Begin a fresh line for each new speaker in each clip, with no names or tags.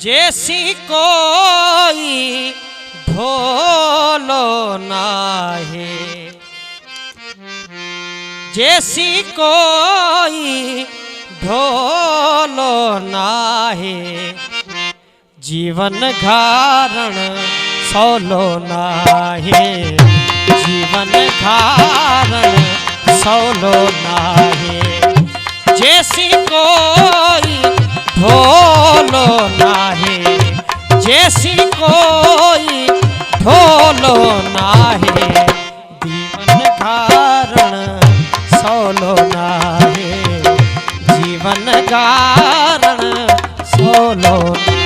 जैसी कोई ढोलो नाहे, जैसी कोई ढोलो नाहे, जीवन घारण सौलो नाहे, जीवन घारण सौलो नाहे। जैसी कोई ढोलो नाहे, जैसी कोई ढोलो नाहे, जीवन घारण सौलो नाहे, जीवन घारण सौलो नाहे।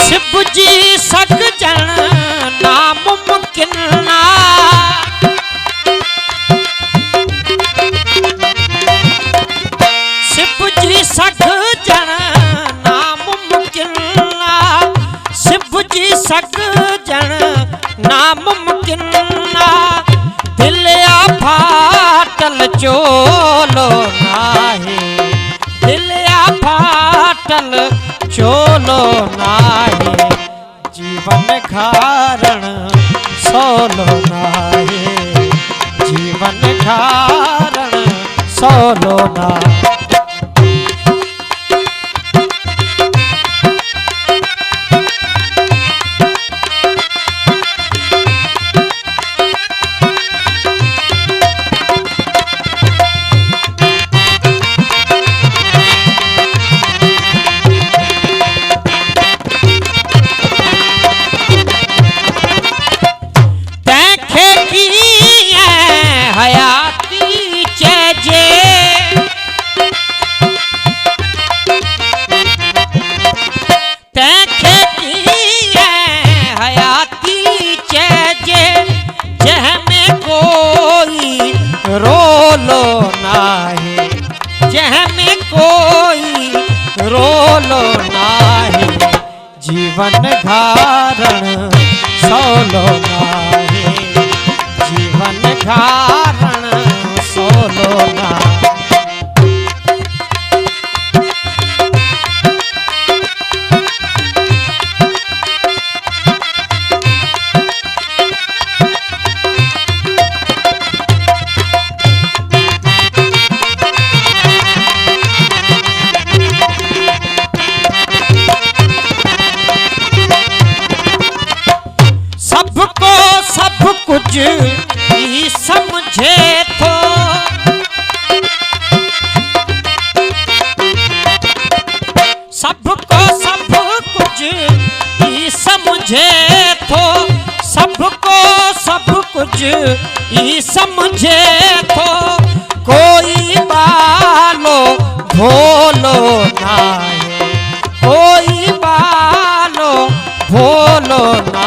शिव जी सगजन नामुमकिन ना, शिव जी सगजन नामुमकिन ना, शिव जी सगजन नामुमकिन ना, दिल आ फाटल चोलो नाहे, दिल आ फाटल चोलो नाहे, जीवन घारण सौलो नाहे, जीवन घारण सौलो नाहे। हयाती चेजे, तैखे की है हयाती चेजे, जह में कोई रोलो नाहे, जह में कोई रोलो नाहे, जीवन घारण सौलो नाहे, जीवन घारण सौलो नाहे। सबको सब कुछ ही समझे तो, सबको सब कुछ ही समझे तो, सबको सब कुछ ही समझे तो, कोई बालो भोलो नाहे, कोई बालो भोलो नाहे,